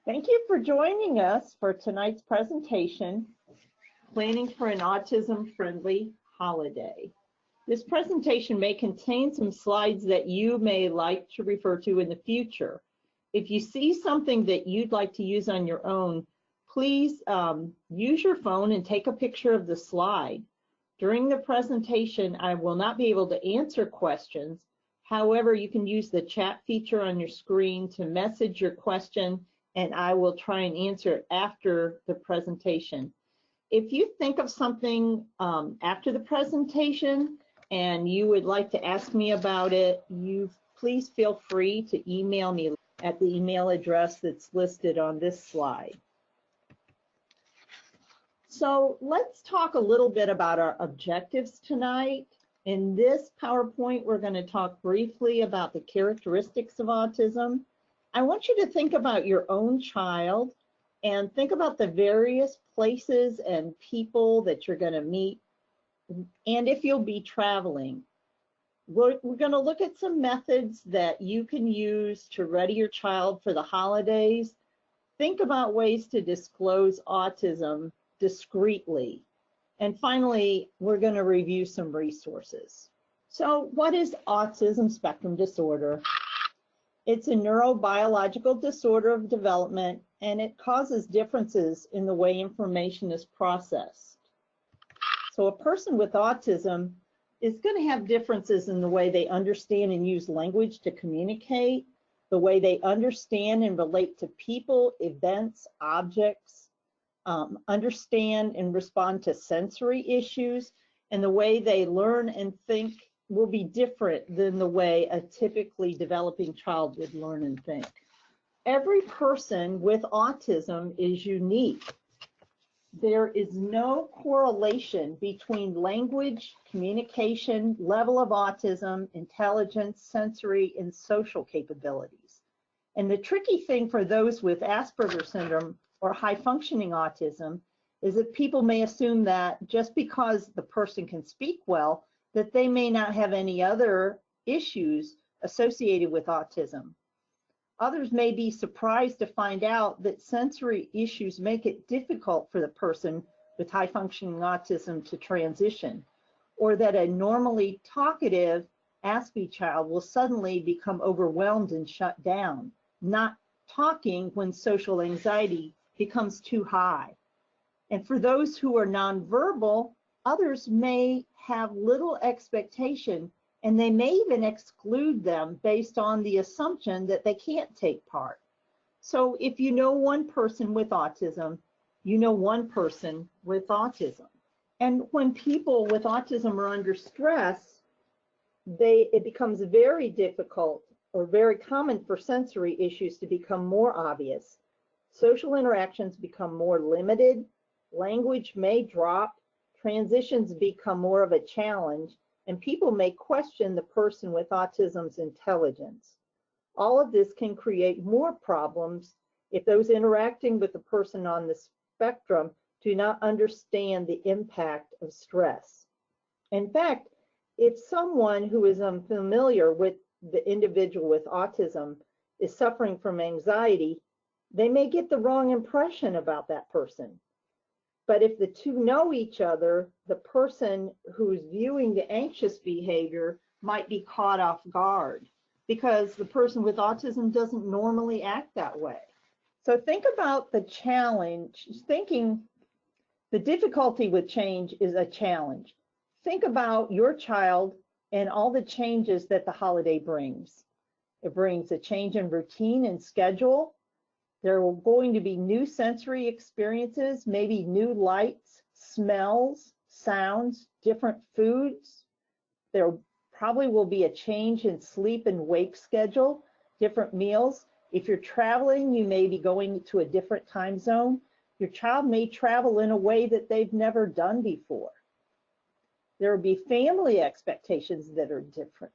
Thank you for joining us for tonight's presentation, Planning for an Autism-Friendly Holiday. This presentation may contain some slides that you may like to refer to in the future. If you see something that you'd like to use on your own, please use your phone and take a picture of the slide. During the presentation, I will not be able to answer questions. However, you can use the chat feature on your screen to message your question, and I will try and answer it after the presentation. If you think of something after the presentation and you would like to ask me about it, please feel free to email me at the email address that's listed on this slide. So let's talk a little bit about our objectives tonight. In this PowerPoint, we're going to talk briefly about the characteristics of autism. I want you to think about your own child and think about the various places and people that you're going to meet, and if you'll be traveling. We're going to look at some methods that you can use to ready your child for the holidays. Think about ways to disclose autism discreetly. And finally, we're going to review some resources. So what is autism spectrum disorder? It's a neurobiological disorder of development, and it causes differences in the way information is processed. So a person with autism is going to have differences in the way they understand and use language to communicate, the way they understand and relate to people, events, objects, understand and respond to sensory issues, and the way they learn and think will be different than the way a typically developing child would learn and think. Every person with autism is unique. There is no correlation between language, communication, level of autism, intelligence, sensory, and social capabilities. And the tricky thing for those with Asperger's syndrome or high-functioning autism is that people may assume that just because the person can speak well, that they may not have any other issues associated with autism. Others may be surprised to find out that sensory issues make it difficult for the person with high-functioning autism to transition, or that a normally talkative Aspie child will suddenly become overwhelmed and shut down, not talking when social anxiety becomes too high. And for those who are nonverbal, others may have little expectation, and they may even exclude them based on the assumption that they can't take part. So if you know one person with autism, you know one person with autism. And when people with autism are under stress, it becomes very difficult or very common for sensory issues to become more obvious. Social interactions become more limited, language may drop, transitions become more of a challenge, and people may question the person with autism's intelligence. All of this can create more problems if those interacting with the person on the spectrum do not understand the impact of stress. In fact, if someone who is unfamiliar with the individual with autism is suffering from anxiety, they may get the wrong impression about that person. But if the two know each other, the person who's viewing the anxious behavior might be caught off guard because the person with autism doesn't normally act that way. So think about the challenge, the difficulty with change is a challenge. Think about your child and all the changes that the holiday brings. It brings a change in routine and schedule. There are going to be new sensory experiences, maybe new lights, smells, sounds, different foods. There probably will be a change in sleep and wake schedule, different meals. If you're traveling, you may be going to a different time zone. Your child may travel in a way that they've never done before. There will be family expectations that are different.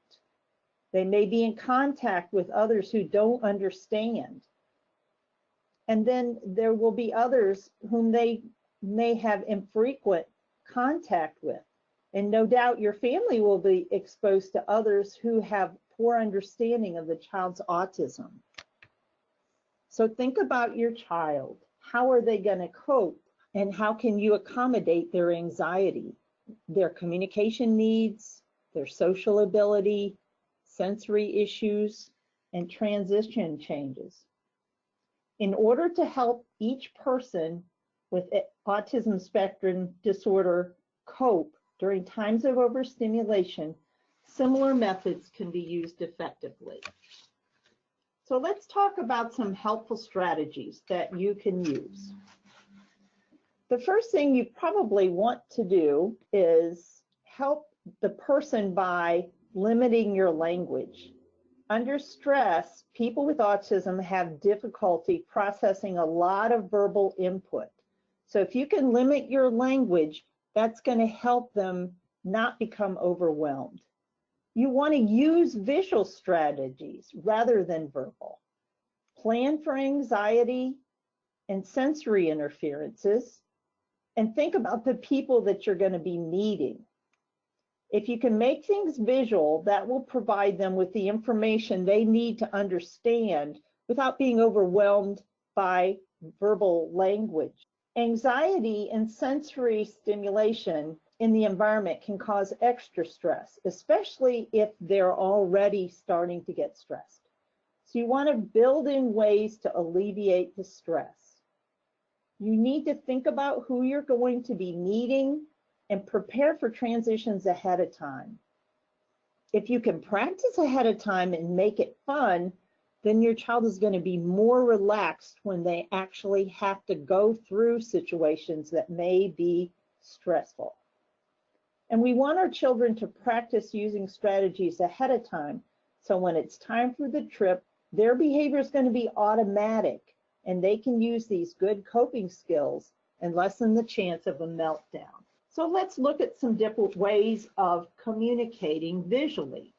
They may be in contact with others who don't understand. And then there will be others whom they may have infrequent contact with. And no doubt your family will be exposed to others who have poor understanding of the child's autism. So think about your child. How are they going to cope? And how can you accommodate their anxiety, their communication needs, their social ability, sensory issues, and transition changes? In order to help each person with autism spectrum disorder cope during times of overstimulation, similar methods can be used effectively. So let's talk about some helpful strategies that you can use. The first thing you probably want to do is help the person by limiting your language. Under stress, people with autism have difficulty processing a lot of verbal input. So if you can limit your language, that's going to help them not become overwhelmed. You want to use visual strategies rather than verbal. Plan for anxiety and sensory interferences, and think about the people that you're going to be meeting. If you can make things visual, that will provide them with the information they need to understand without being overwhelmed by verbal language. Anxiety and sensory stimulation in the environment can cause extra stress, especially if they're already starting to get stressed. So you want to build in ways to alleviate the stress. You need to think about who you're going to be meeting and prepare for transitions ahead of time. If you can practice ahead of time and make it fun, then your child is going to be more relaxed when they actually have to go through situations that may be stressful. And we want our children to practice using strategies ahead of time, so when it's time for the trip, their behavior is going to be automatic, and they can use these good coping skills and lessen the chance of a meltdown. So let's look at some different ways of communicating visually.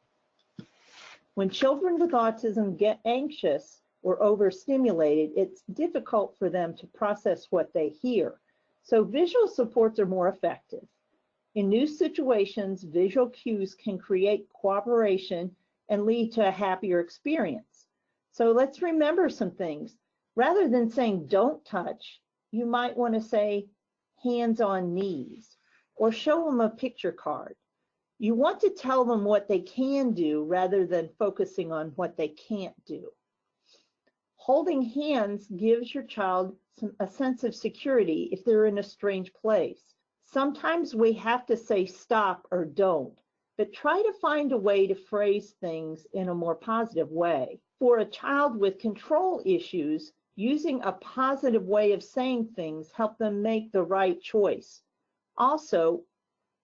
When children with autism get anxious or overstimulated, it's difficult for them to process what they hear. So visual supports are more effective. In new situations, visual cues can create cooperation and lead to a happier experience. So let's remember some things. Rather than saying don't touch, you might want to say hands on knees, or show them a picture card. You want to tell them what they can do rather than focusing on what they can't do. Holding hands gives your child a sense of security if they're in a strange place. Sometimes we have to say stop or don't, but try to find a way to phrase things in a more positive way. For a child with control issues, using a positive way of saying things helps them make the right choice. Also,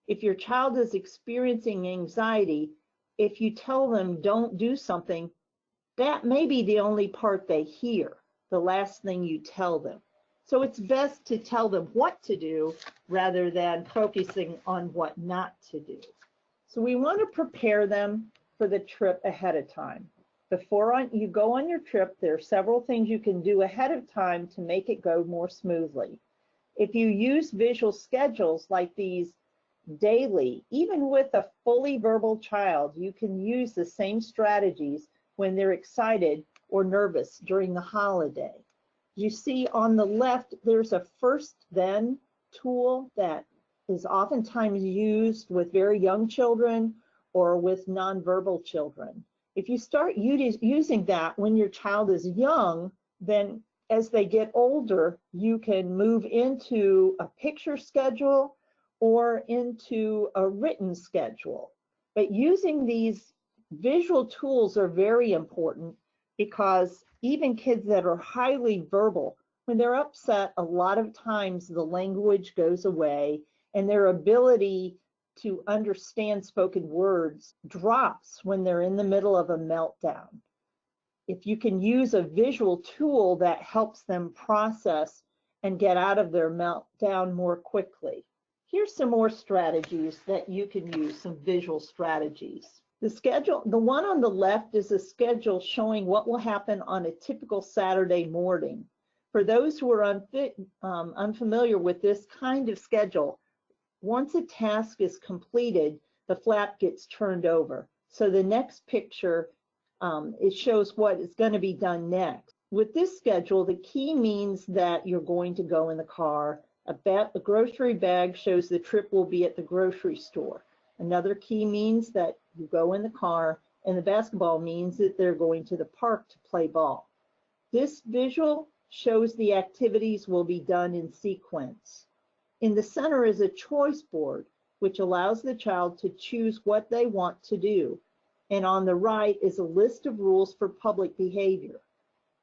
if your child is experiencing anxiety, if you tell them don't do something, that may be the only part they hear, the last thing you tell them. So it's best to tell them what to do rather than focusing on what not to do. So we want to prepare them for the trip ahead of time. Before you go on your trip, there are several things you can do ahead of time to make it go more smoothly. If you use visual schedules like these daily, even with a fully verbal child, you can use the same strategies when they're excited or nervous during the holiday. You see on the left, there's a first then tool that is oftentimes used with very young children or with nonverbal children. If you start using that when your child is young, then as they get older, you can move into a picture schedule or into a written schedule. But using these visual tools are very important because even kids that are highly verbal, when they're upset, a lot of times the language goes away and their ability to understand spoken words drops when they're in the middle of a meltdown. If you can use a visual tool that helps them process and get out of their meltdown more quickly. Here's some more strategies that you can use, some visual strategies. The one on the left is a schedule showing what will happen on a typical Saturday morning. For those who are unfamiliar with this kind of schedule, once a task is completed, the flap gets turned over. So the next picture, it shows what is going to be done next. With this schedule, the key means that you're going to go in the car. A grocery bag shows the trip will be at the grocery store. Another key means that you go in the car, and the basketball means that they're going to the park to play ball. This visual shows the activities will be done in sequence. In the center is a choice board, which allows the child to choose what they want to do. And on the right is a list of rules for public behavior.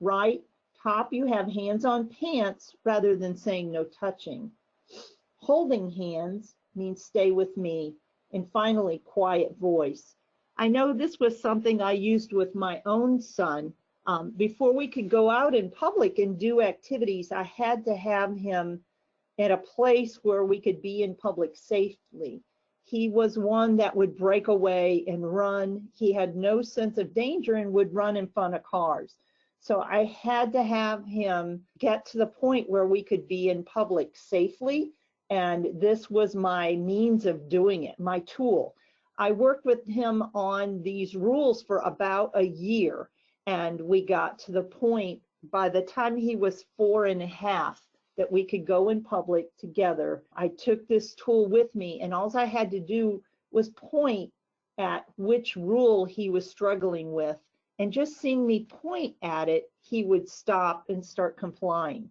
Right top, you have hands on pants rather than saying no touching. Holding hands means stay with me. And finally, quiet voice. I know this was something I used with my own son. Before we could go out in public and do activities, I had to have him at a place where we could be in public safely. He was one that would break away and run. He had no sense of danger and would run in front of cars. So I had to have him get to the point where we could be in public safely, and this was my means of doing it, my tool. I worked with him on these rules for about a year, and we got to the point by the time he was 4.5 that we could go in public together. I took this tool with me, and all I had to do was point at which rule he was struggling with, and just seeing me point at it, he would stop and start complying.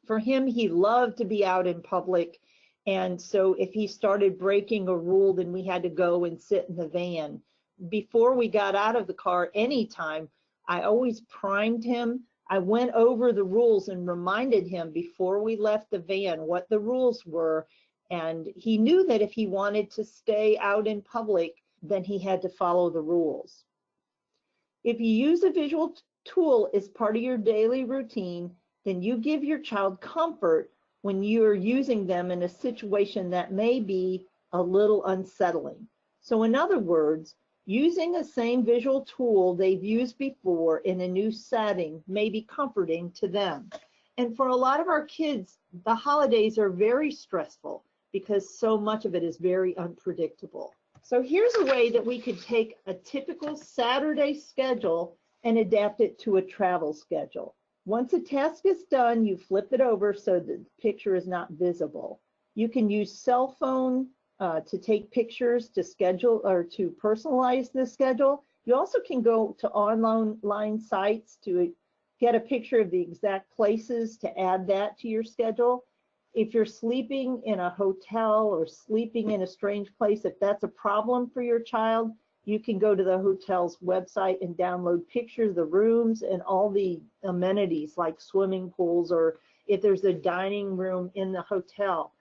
For him, he loved to be out in public, and so if he started breaking a rule, then we had to go and sit in the van. Before we got out of the car anytime, I always primed him. I went over the rules and reminded him before we left the van what the rules were, and he knew that if he wanted to stay out in public, then he had to follow the rules. If you use a visual tool as part of your daily routine, then you give your child comfort when you are using them in a situation that may be a little unsettling. So in other words, using the same visual tool they've used before in a new setting may be comforting to them. And for a lot of our kids, the holidays are very stressful because so much of it is very unpredictable. So here's a way that we could take a typical Saturday schedule and adapt it to a travel schedule. Once a task is done, you flip it over so that the picture is not visible. You can use cell phone to take pictures to schedule or to personalize the schedule. You also can go to online sites to get a picture of the exact places to add that to your schedule. If you're sleeping in a hotel or sleeping in a strange place, if that's a problem for your child, you can go to the hotel's website and download pictures of the rooms and all the amenities like swimming pools, or if there's a dining room in the hotel.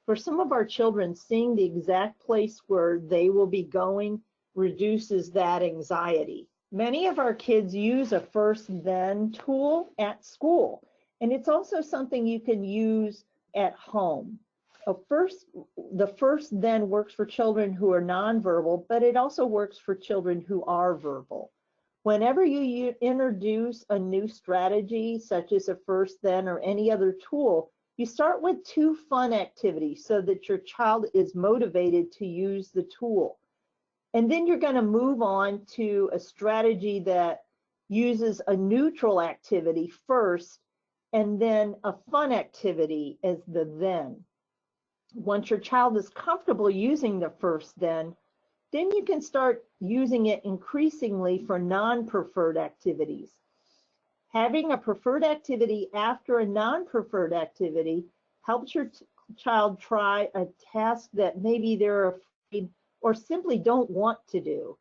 For some of our children, seeing the exact place where they will be going reduces that anxiety. Many of our kids use a first-then tool at school, and it's also something you can use at home. The first-then works for children who are nonverbal, but it also works for children who are verbal. Whenever you introduce a new strategy, such as a first-then or any other tool, you start with 2 fun activities so that your child is motivated to use the tool. And then you're going to move on to a strategy that uses a neutral activity first, and then a fun activity as the then. Once your child is comfortable using the first-then you can start using it increasingly for non-preferred activities. Having a preferred activity after a non-preferred activity helps your child try a task that maybe they're afraid or simply don't want to do.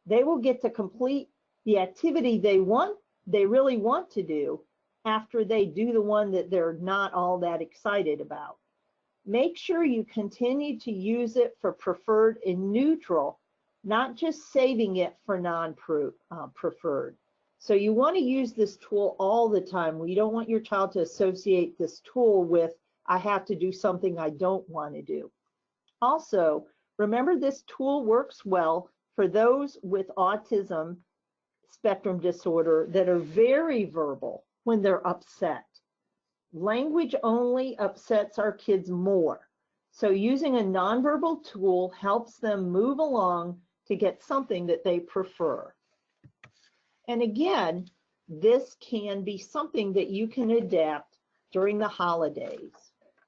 They will get to complete the activity they really want to do after they do the one that they're not all that excited about. Make sure you continue to use it for preferred and neutral, not just saving it for non-preferred. So you want to use this tool all the time. You don't want your child to associate this tool with, I have to do something I don't want to do. Also, remember this tool works well for those with autism spectrum disorder that are very verbal when they're upset. Language only upsets our kids more. So using a nonverbal tool helps them move along to get something that they prefer. And again, this can be something that you can adapt during the holidays.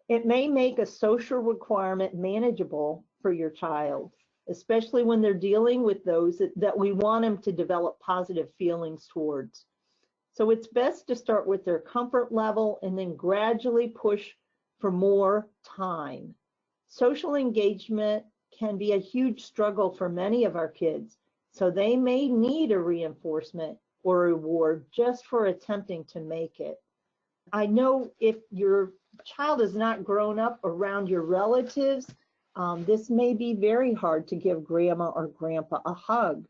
It may make a social requirement manageable for your child, especially when they're dealing with those that we want them to develop positive feelings towards. So it's best to start with their comfort level and then gradually push for more time. Social engagement can be a huge struggle for many of our kids, so they may need a reinforcement or reward just for attempting to make it. I know if your child is not grown up around your relatives, this may be very hard to give grandma or grandpa a hug.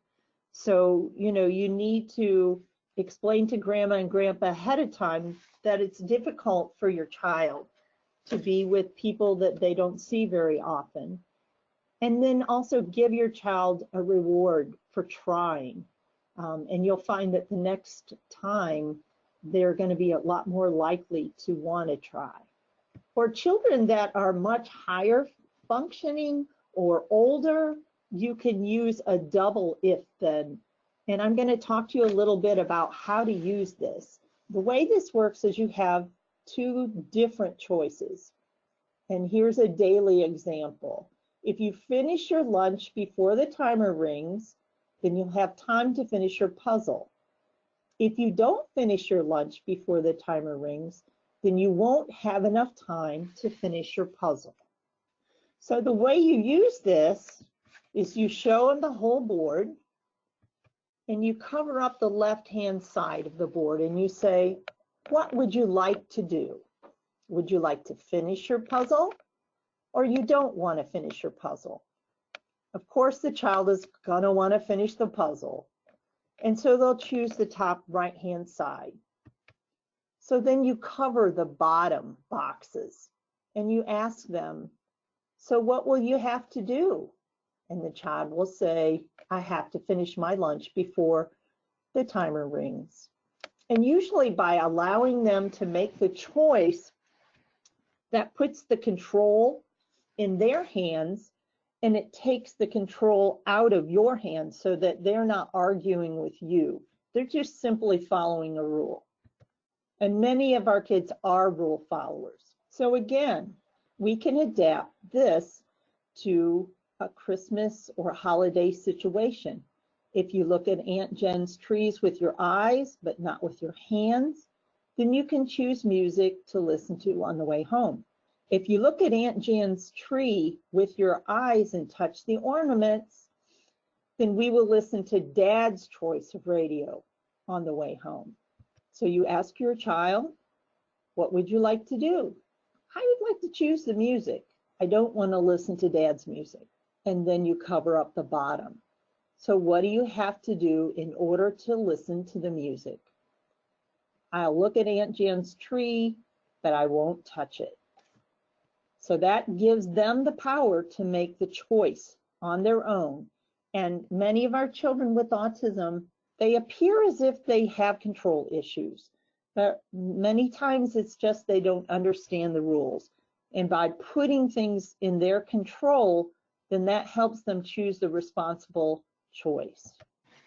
So, you need to explain to grandma and grandpa ahead of time that it's difficult for your child to be with people that they don't see very often. And then also give your child a reward for trying. And you'll find that the next time they're going to be a lot more likely to want to try. For children that are much higher functioning or older, you can use a double if then. And I'm going to talk to you a little bit about how to use this. The way this works is you have two different choices. And here's a daily example. If you finish your lunch before the timer rings, then you'll have time to finish your puzzle. If you don't finish your lunch before the timer rings, then you won't have enough time to finish your puzzle. So the way you use this is you show them the whole board and you cover up the left-hand side of the board and you say, what would you like to do? Would you like to finish your puzzle or you don't want to finish your puzzle? Of course, the child is going to want to finish the puzzle. And so they'll choose the top right-hand side. So then you cover the bottom boxes and you ask them, so what will you have to do? And the child will say, I have to finish my lunch before the timer rings. And usually by allowing them to make the choice, that puts the control in their hands and it takes the control out of your hands so that they're not arguing with you. They're just simply following a rule. And many of our kids are rule followers. So again, we can adapt this to a Christmas or holiday situation. If you look at Aunt Jen's trees with your eyes, but not with your hands, then you can choose music to listen to on the way home. If you look at Aunt Jan's tree with your eyes and touch the ornaments, then we will listen to Dad's choice of radio on the way home. So you ask your child, what would you like to do? I would like to choose the music. I don't want to listen to Dad's music. And then you cover up the bottom. So what do you have to do in order to listen to the music? I'll look at Aunt Jan's tree, but I won't touch it. So that gives them the power to make the choice on their own. And many of our children with autism, they appear as if they have control issues. But many times it's just they don't understand the rules. And by putting things in their control, then that helps them choose the responsible choice.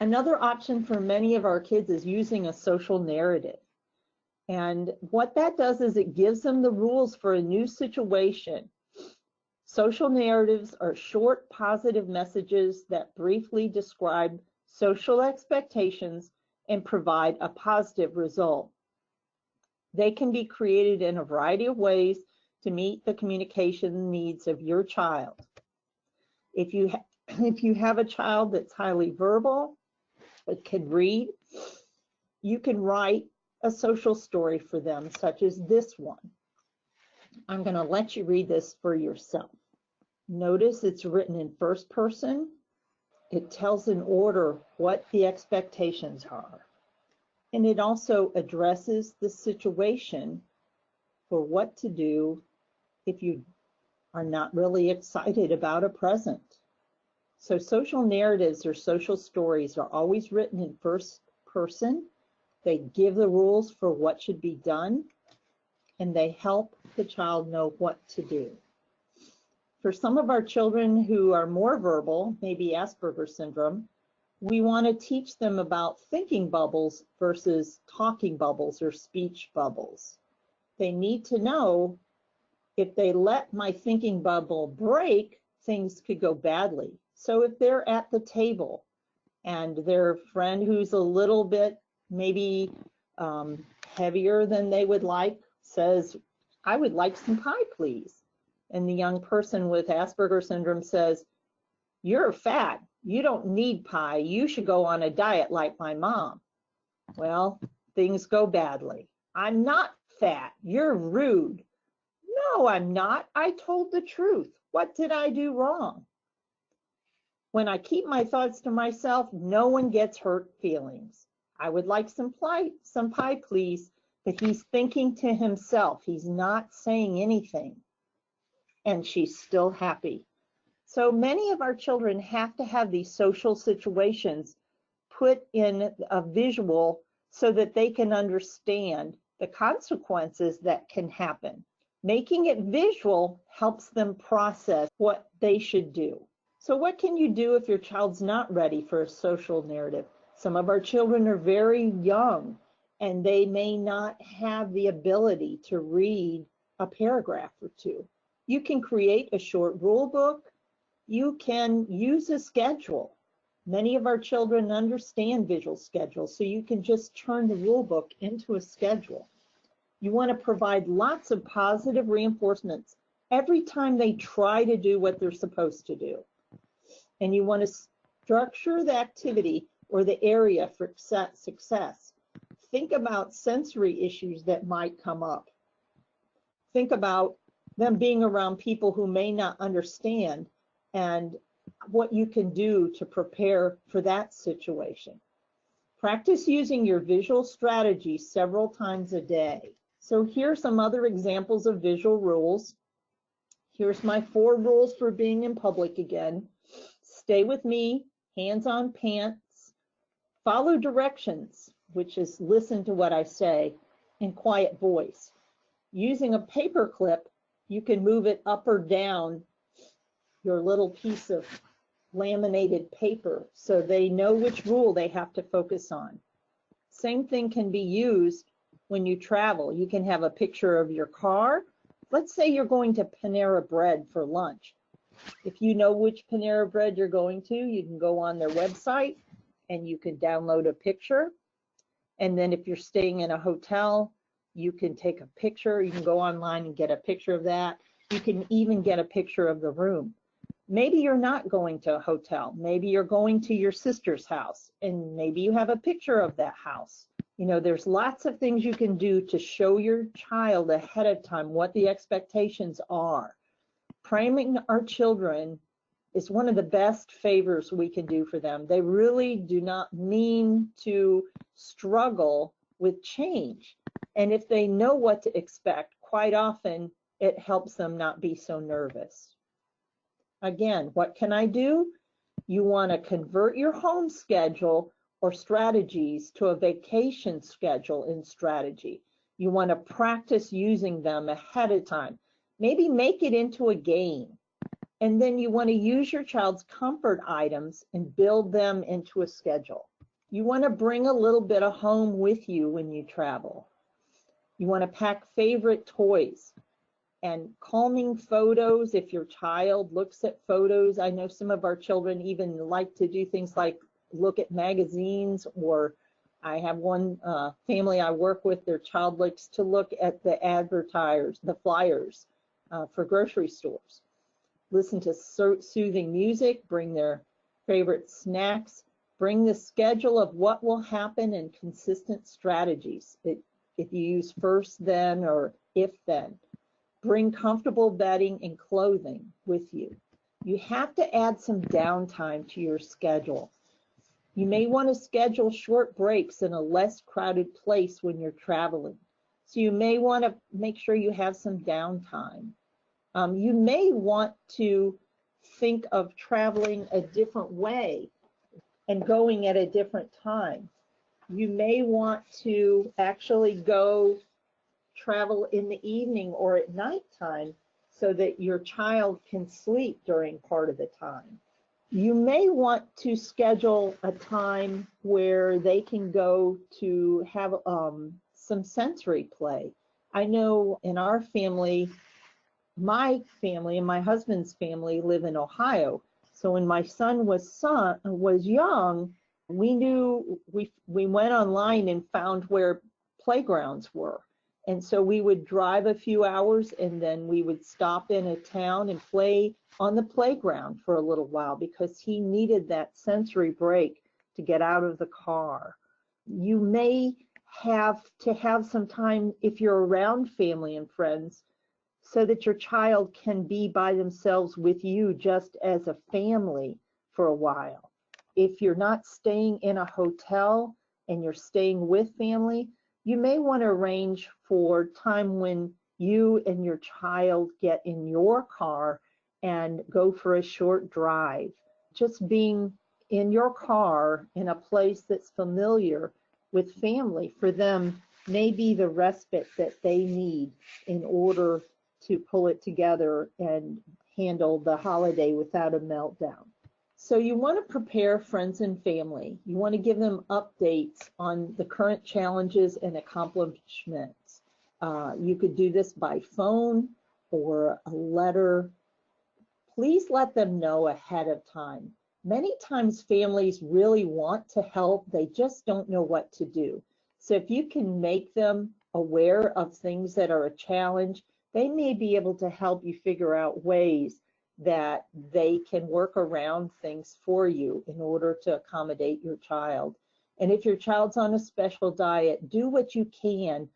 Another option for many of our kids is using a social narrative. And what that does is it gives them the rules for a new situation. Social narratives are short, positive messages that briefly describe social expectations and provide a positive result. They can be created in a variety of ways to meet the communication needs of your child. If you have a child that's highly verbal but can read, you can write a social story for them, such as this one. I'm going to let you read this for yourself. Notice it's written in first person. It tells in order what the expectations are. And it also addresses the situation for what to do if you are not really excited about a present. So social narratives or social stories are always written in first person. They give the rules for what should be done, and they help the child know what to do. For some of our children who are more verbal, maybe Asperger's syndrome, We want to teach them about thinking bubbles versus talking bubbles or speech bubbles. They need to know if they let my thinking bubble break, things could go badly. So if they're at the table and their friend who's a little bit maybe heavier than they would like says, I would like some pie, please. And the young person with Asperger's syndrome says, you're fat, you don't need pie, you should go on a diet like my mom. Well, things go badly. I'm not fat, you're rude. No, I'm not, I told the truth. What did I do wrong? When I keep my thoughts to myself, no one gets hurt feelings. I would like some pie, please, but he's thinking to himself. He's not saying anything. And she's still happy. So many of our children have to have these social situations put in a visual so that they can understand the consequences that can happen. Making it visual helps them process what they should do. So what can you do if your child's not ready for a social narrative? Some of our children are very young and they may not have the ability to read a paragraph or two. You can create a short rule book. You can use a schedule. Many of our children understand visual schedules, so you can just turn the rule book into a schedule. You want to provide lots of positive reinforcements every time they try to do what they're supposed to do. And you want to structure the activity or the area for success. Think about sensory issues that might come up. Think about them being around people who may not understand and what you can do to prepare for that situation. Practice using your visual strategy several times a day. So here's some other examples of visual rules. Here's my 4 rules for being in public again. Stay with me, hands on pants, follow directions, which is listen to what I say, in quiet voice. Using a paper clip, you can move it up or down your little piece of laminated paper so they know which rule they have to focus on. Same thing can be used when you travel. You can have a picture of your car. Let's say you're going to Panera Bread for lunch. If you know which Panera Bread you're going to, you can go on their website and you can download a picture. And then if you're staying in a hotel, you can take a picture. You can go online and get a picture of that. You can even get a picture of the room. Maybe you're not going to a hotel. Maybe you're going to your sister's house, and maybe you have a picture of that house. You know, there's lots of things you can do to show your child ahead of time what the expectations are. Priming our children is one of the best favors we can do for them. They really do not mean to struggle with change. And if they know what to expect, quite often it helps them not be so nervous. Again, what can I do? You want to convert your home schedule or strategies to a vacation schedule in strategy. You want to practice using them ahead of time. Maybe make it into a game. And then you want to use your child's comfort items and build them into a schedule. You want to bring a little bit of home with you when you travel. You want to pack favorite toys and calming photos. If your child looks at photos, I know some of our children even like to do things like look at magazines, or I have one family I work with, their child likes to look at the advertisers, the flyers for grocery stores. Listen to soothing music, bring their favorite snacks, bring the schedule of what will happen and consistent strategies. If you use first then or if then. Bring comfortable bedding and clothing with you. You have to add some downtime to your schedule. You may want to schedule short breaks in a less crowded place when you're traveling. So you may want to make sure you have some downtime. You may want to think of traveling a different way and going at a different time. You may want to actually go travel in the evening or at nighttime so that your child can sleep during part of the time. You may want to schedule a time where they can go to have some sensory play. I know in our family, my family and my husband's family live in Ohio. So when my son was young, we went online and found where playgrounds were. And so we would drive a few hours and then we would stop in a town and play on the playground for a little while because he needed that sensory break to get out of the car. You may have to have some time if you're around family and friends so that your child can be by themselves with you just as a family for a while. If you're not staying in a hotel and you're staying with family, you may want to arrange for time when you and your child get in your car and go for a short drive. Just being in your car in a place that's familiar with family for them may be the respite that they need in order to pull it together and handle the holiday without a meltdown. So you want to prepare friends and family. You want to give them updates on the current challenges and accomplishments. You could do this by phone or a letter. Please let them know ahead of time. Many times families really want to help, they just don't know what to do. So if you can make them aware of things that are a challenge, they may be able to help you figure out ways that they can work around things for you in order to accommodate your child. And if your child's on a special diet, do what you can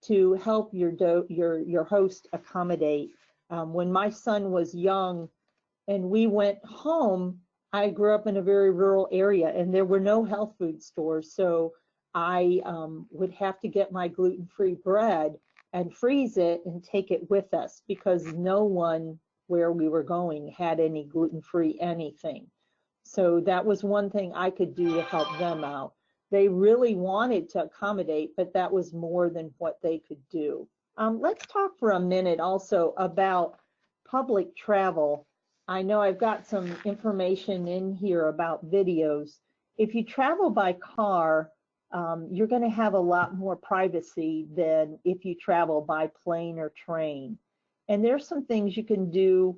to help your host accommodate. When my son was young and we went home, I grew up in a very rural area and there were no health food stores. So I would have to get my gluten-free bread and freeze it and take it with us because no one where we were going had any gluten-free anything. So that was one thing I could do to help them out. They really wanted to accommodate, but that was more than what they could do. Let's talk for a minute also about public travel. I know I've got some information in here about videos. If you travel by car, you're going to have a lot more privacy than if you travel by plane or train. And there's some things you can do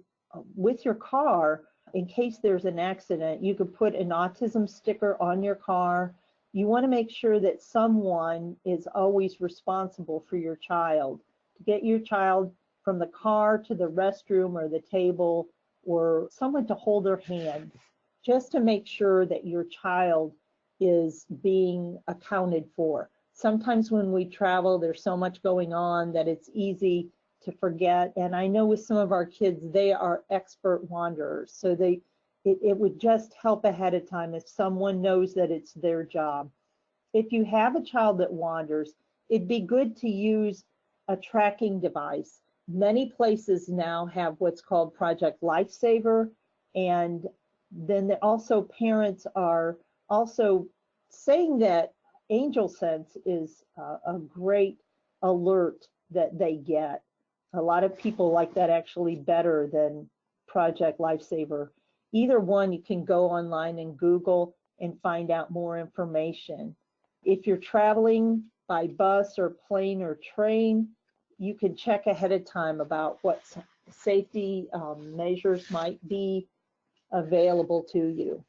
with your car in case there's an accident. You could put an autism sticker on your car. You want to make sure that someone is always responsible for your child. To get your child from the car to the restroom or the table, or someone to hold their hand, just to make sure that your child is being accounted for. Sometimes when we travel, there's so much going on that it's easy to forget. And I know with some of our kids, they are expert wanderers. So it would just help ahead of time if someone knows that it's their job. If you have a child that wanders, it'd be good to use a tracking device. Many places now have what's called Project Lifesaver, and then also parents are also saying that Angel Sense is a great alert that they get. A lot of people like that actually better than Project Lifesaver. Either one, you can go online and Google and find out more information. If you're traveling by bus or plane or train, you can check ahead of time about what safety measures might be available to you.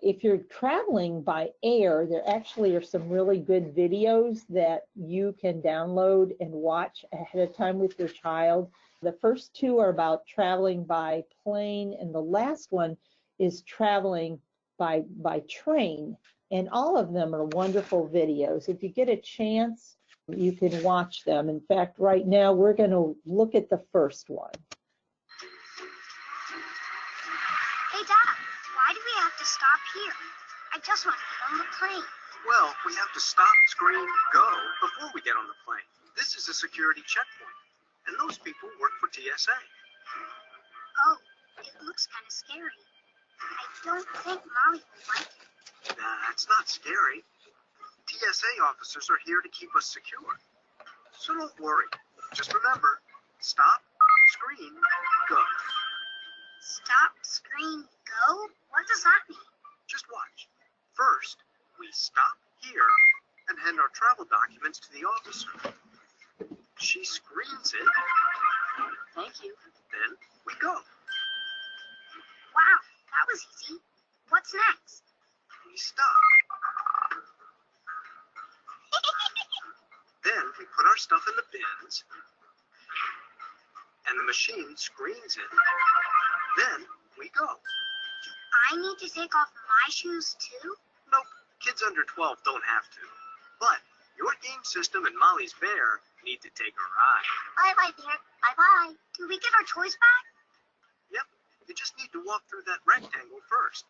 If you're traveling by air, there actually are some really good videos that you can download and watch ahead of time with your child. The first two are about traveling by plane, and the last one is traveling by train. And all of them are wonderful videos. If you get a chance, you can watch them. In fact, right now we're going to look at the first one. Hey, Dad, why do we have to stop here? I just want to get on the plane. Well, we have to stop, screen, go before we get on the plane. This is a security checkpoint, and those people work for TSA. Oh, it looks kind of scary. I don't think Molly will like it. It's not scary. TSA officers are here to keep us secure. So don't worry. Just remember, stop, screen, go. Stop, screen, go? What does that mean? Just watch. First, we stop here and hand our travel documents to the officer. She screens it. Thank you. Then we go. Wow, that was easy. What's next? We stop. Then we put our stuff in the bins, and the machine screens it. Then we go. I need to take off my shoes too? Nope, kids under 12 don't have to. But your game system and Molly's bear need to take a ride. Bye-bye, dear. Bye-bye. Do we get our toys back? Yep, you just need to walk through that rectangle first.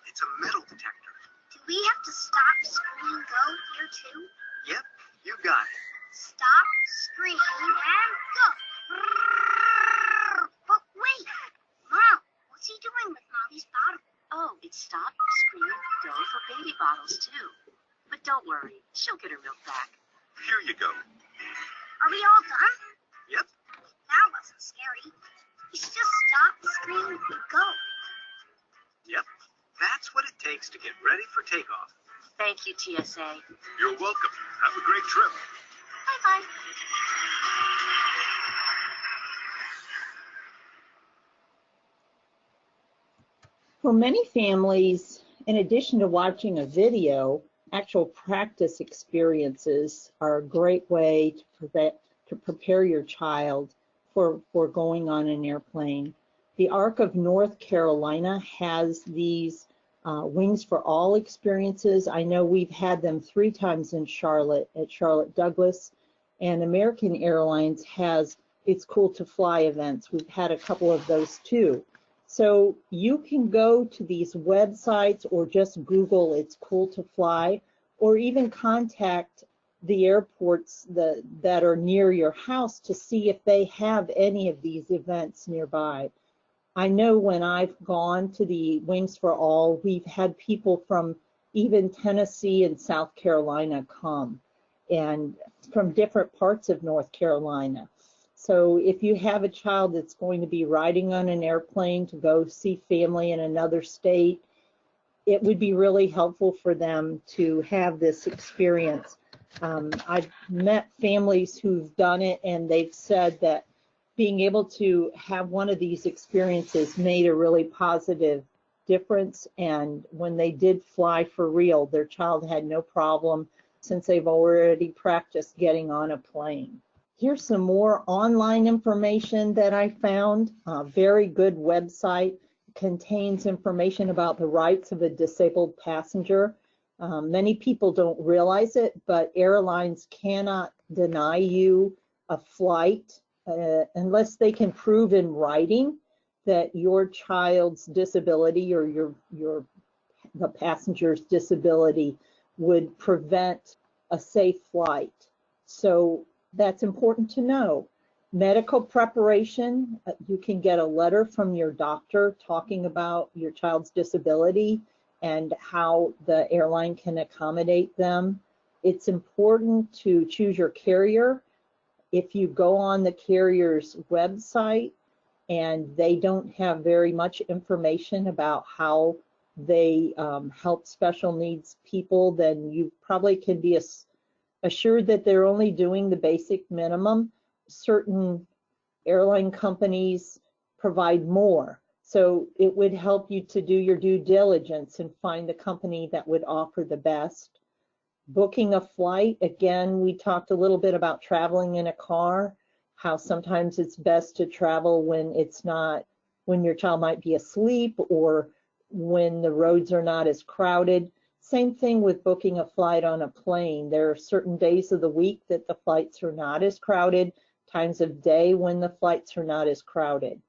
It's a metal detector. Do we have to stop, screen, go here too? Yep, you got it. Stop, screen, and go. But wait, Mom, what's he doing with Molly's bottle? Oh, it's stop, screen, go for baby bottles too. But don't worry, she'll get her milk back. Here you go. Are we all done? Yep. That wasn't scary. It's just stop, screen, go. Yep, that's what it takes to get ready for takeoff. Thank you, TSA. You're welcome. Have a great trip. Bye-bye. For many families, in addition to watching a video, actual practice experiences are a great way to prepare your child for going on an airplane. The ARC of North Carolina has these Wings for All experiences. I know we've had them 3 times in Charlotte, at Charlotte Douglas, and American Airlines has It's Cool to Fly events. We've had a couple of those too. So you can go to these websites or just Google It's Cool to Fly, or even contact the airports that are near your house to see if they have any of these events nearby. I know when I've gone to the Wings for All, we've had people from even Tennessee and South Carolina come, and from different parts of North Carolina. So if you have a child that's going to be riding on an airplane to go see family in another state, it would be really helpful for them to have this experience. I've met families who've done it, and they've said that being able to have one of these experiences made a really positive difference. And when they did fly for real, their child had no problem since they've already practiced getting on a plane. Here's some more online information that I found. A very good website. Contains information about the rights of a disabled passenger. Many people don't realize it, but airlines cannot deny you a flight unless they can prove in writing that your child's disability or the passenger's disability would prevent a safe flight. So that's important to know. Medical preparation, you can get a letter from your doctor talking about your child's disability and how the airline can accommodate them. It's important to choose your carrier. If you go on the carrier's website and they don't have very much information about how they help special needs people, then you probably can be assured that they're only doing the basic minimum. Certain airline companies provide more. So it would help you to do your due diligence and find the company that would offer the best. Booking a flight, again, we talked a little bit about traveling in a car, how sometimes it's best to travel when your child might be asleep or when the roads are not as crowded. Same thing with booking a flight on a plane. There are certain days of the week that the flights are not as crowded, times of day when the flights are not as crowded.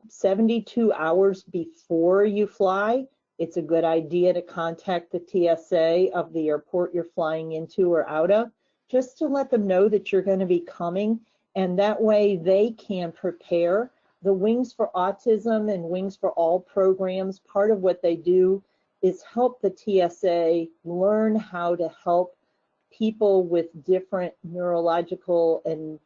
72 hours before you fly, it's a good idea to contact the TSA of the airport you're flying into or out of, just to let them know that you're going to be coming, and that way they can prepare. The Wings for Autism and Wings for All programs, part of what they do is help the TSA learn how to help people with different neurological and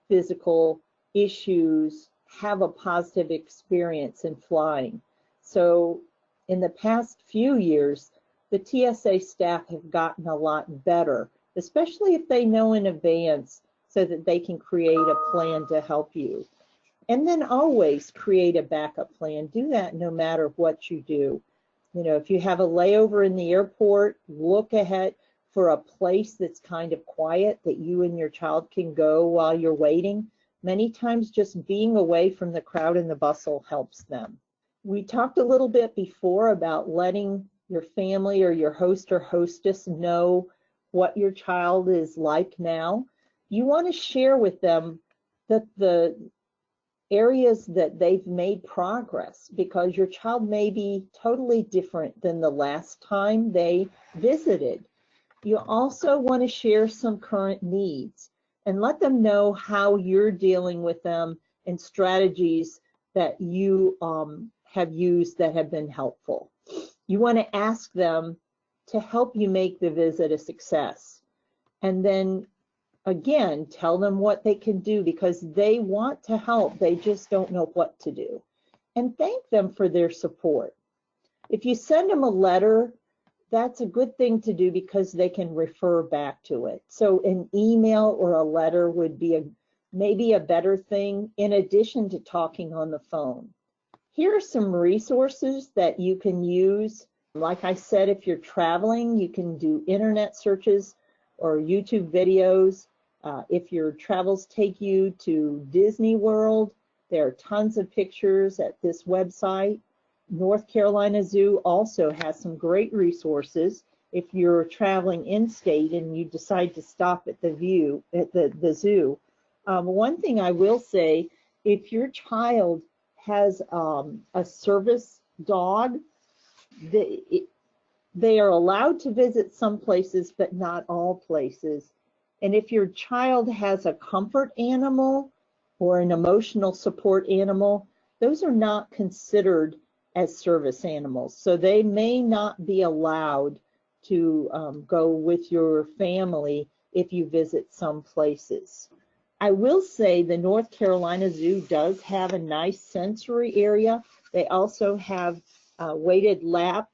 physical issues have a positive experience in flying. So in the past few years, the TSA staff have gotten a lot better, especially if they know in advance so that they can create a plan to help you. And then always create a backup plan. Do that no matter what you do. You know, if you have a layover in the airport, look ahead for a place that's kind of quiet that you and your child can go while you're waiting. Many times just being away from the crowd and the bustle helps them. We talked a little bit before about letting your family or your host or hostess know what your child is like now. You want to share with them that the areas that they've made progress, because your child may be totally different than the last time they visited. You also want to share some current needs and let them know how you're dealing with them and strategies that you have used that have been helpful. You want to ask them to help you make the visit a success. And then again, tell them what they can do, because they want to help, they just don't know what to do. And thank them for their support. If you send them a letter, that's a good thing to do because they can refer back to it. So an email or a letter would be maybe a better thing in addition to talking on the phone. Here are some resources that you can use. Like I said, if you're traveling, you can do internet searches or YouTube videos. If your travels take you to Disney World, there are tons of pictures at this website. North Carolina Zoo also has some great resources if you're traveling in-state and you decide to stop at the zoo. One thing I will say, if your child has a service dog, they are allowed to visit some places, but not all places. And if your child has a comfort animal or an emotional support animal, those are not considered as service animals. So they may not be allowed to go with your family if you visit some places. I will say the North Carolina Zoo does have a nice sensory area. They also have weighted lap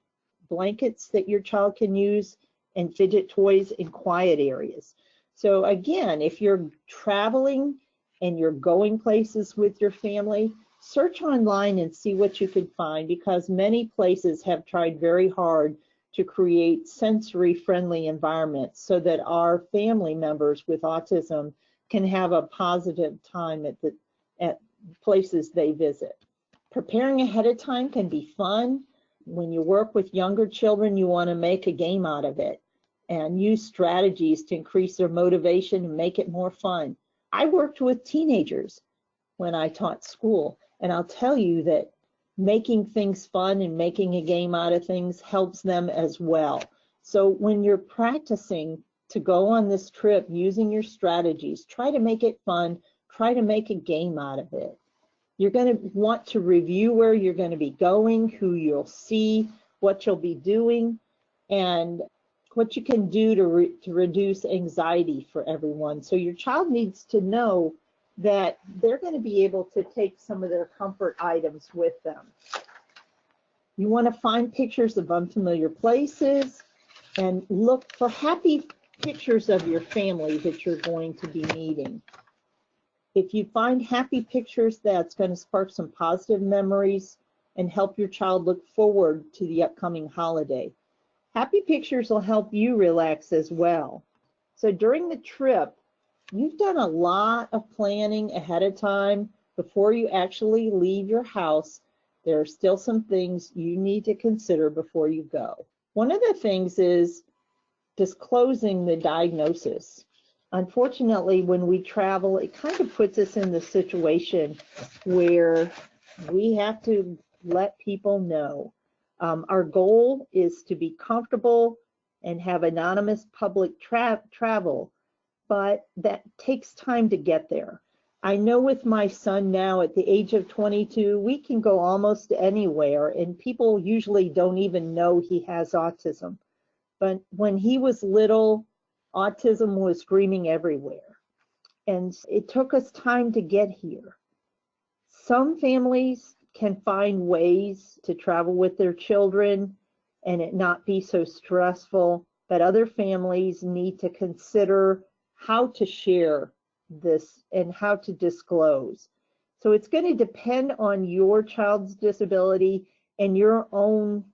blankets that your child can use and fidget toys in quiet areas. So again, if you're traveling and you're going places with your family, search online and see what you can find, because many places have tried very hard to create sensory-friendly environments so that our family members with autism can have a positive time at places they visit. Preparing ahead of time can be fun. When you work with younger children, you want to make a game out of it and use strategies to increase their motivation and make it more fun. I worked with teenagers when I taught school, and I'll tell you that making things fun and making a game out of things helps them as well. So when you're practicing to go on this trip using your strategies, try to make it fun, try to make a game out of it. You're going to want to review where you're going to be going, who you'll see, what you'll be doing, and what you can do to reduce anxiety for everyone. So your child needs to know that they're going to be able to take some of their comfort items with them. You want to find pictures of unfamiliar places and look for happy pictures of your family that you're going to be meeting. If you find happy pictures, that's going to spark some positive memories and help your child look forward to the upcoming holiday. Happy pictures will help you relax as well. So during the trip, you've done a lot of planning ahead of time. Before you actually leave your house, there are still some things you need to consider before you go. One of the things is disclosing the diagnosis. Unfortunately, when we travel, it kind of puts us in the situation where we have to let people know. Our goal is to be comfortable and have anonymous public travel, but that takes time to get there. I know with my son now at the age of 22, we can go almost anywhere, and people usually don't even know he has autism. But when he was little, autism was screaming everywhere. And it took us time to get here. Some families can find ways to travel with their children and it not be so stressful, but other families need to consider how to share this and how to disclose. So it's going to depend on your child's disability and your own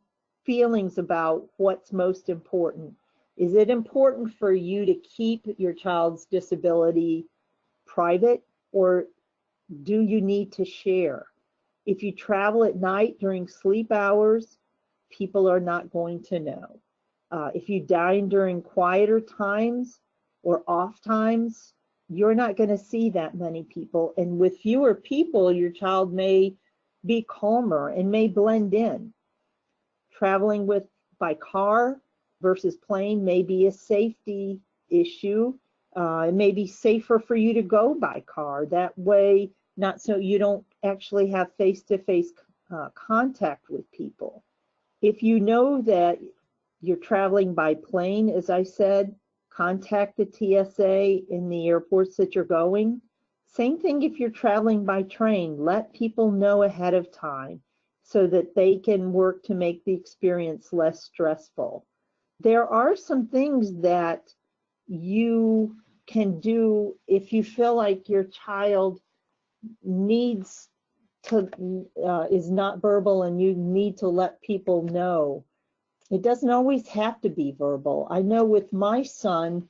feelings about what's most important. Is it important for you to keep your child's disability private, or do you need to share? If you travel at night during sleep hours, people are not going to know. If you dine during quieter times or off times, you're not going to see that many people. And with fewer people, your child may be calmer and may blend in. Traveling by car versus plane may be a safety issue. It may be safer for you to go by car. That way, not so you don't actually have face-to-face contact with people. If you know that you're traveling by plane, as I said, contact the TSA in the airports that you're going. Same thing if you're traveling by train. Let people know ahead of time so that they can work to make the experience less stressful. There are some things that you can do if you feel like your child needs to, is not verbal and you need to let people know. It doesn't always have to be verbal. I know with my son,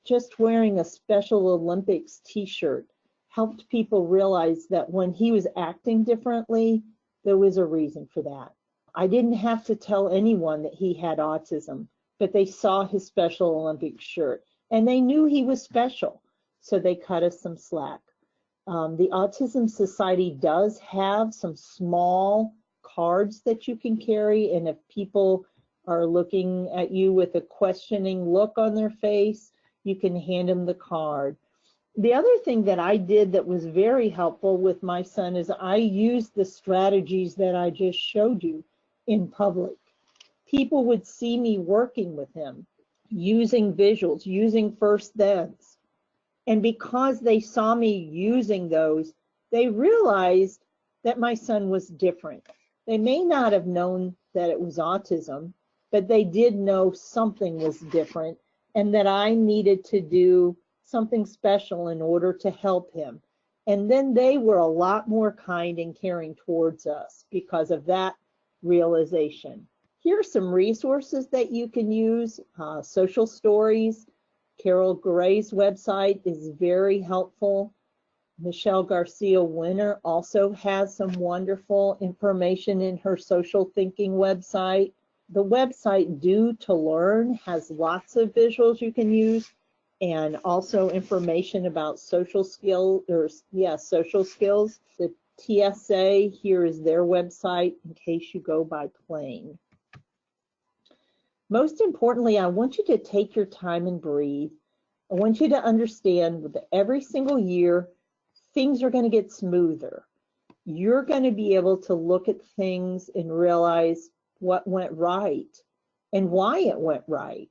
just wearing a Special Olympics t-shirt helped people realize that when he was acting differently, there was a reason for that. I didn't have to tell anyone that he had autism, but they saw his Special Olympics shirt and they knew he was special, so they cut us some slack. The Autism Society does have some small cards that you can carry, and if people are looking at you with a questioning look on their face, you can hand them the card. The other thing that I did that was very helpful with my son is I used the strategies that I just showed you in public. People would see me working with him, using visuals, using first thens. And because they saw me using those, they realized that my son was different. They may not have known that it was autism, but they did know something was different and that I needed to do something special in order to help him. And then they were a lot more kind and caring towards us because of that realization. Here are some resources that you can use. Social Stories. Carol Gray's website is very helpful. Michelle Garcia Winter also has some wonderful information in her social thinking website. The website Do to Learn has lots of visuals you can use and also information about social skills. Social skills. The TSA, here is their website in case you go by plane. Most importantly, I want you to take your time and breathe. I want you to understand that every single year, things are going to get smoother. You're going to be able to look at things and realize what went right and why it went right.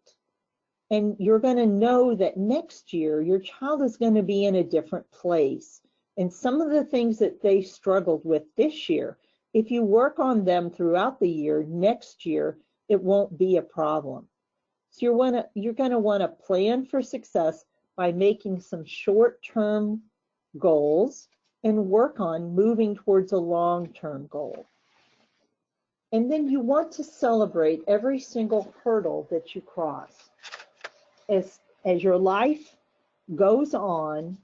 And you're going to know that next year, your child is going to be in a different place. And some of the things that they struggled with this year, if you work on them throughout the year, next year, it won't be a problem. So you're going to want to plan for success by making some short-term goals and work on moving towards a long-term goal. And then you want to celebrate every single hurdle that you cross. As your life goes on,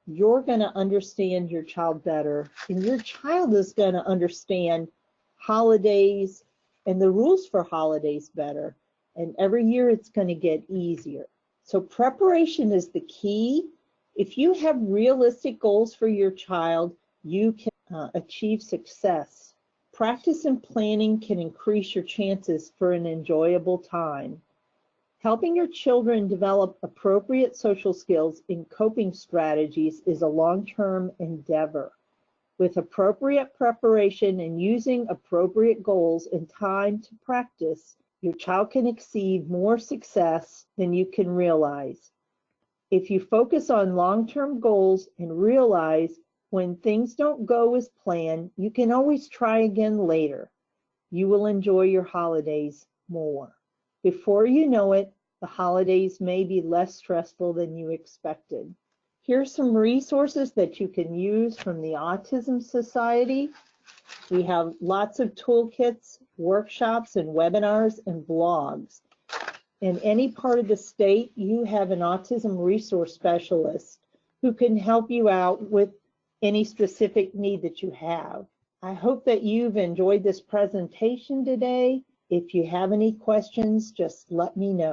you're going to understand your child better, and your child is going to understand holidays and the rules for holidays better. And every year it's going to get easier. So preparation is the key. If you have realistic goals for your child, you can achieve success. Practice and planning can increase your chances for an enjoyable time. Helping your children develop appropriate social skills and coping strategies is a long-term endeavor. With appropriate preparation and using appropriate goals and time to practice, your child can achieve more success than you can realize. If you focus on long-term goals and realize When things don't go as planned, you can always try again later. You will enjoy your holidays more. Before you know it, the holidays may be less stressful than you expected. Here's some resources that you can use from the Autism Society. We have lots of toolkits, workshops, and webinars and blogs. In any part of the state, you have an autism resource specialist who can help you out with any specific need that you have. I hope that you've enjoyed this presentation today. If you have any questions, just let me know.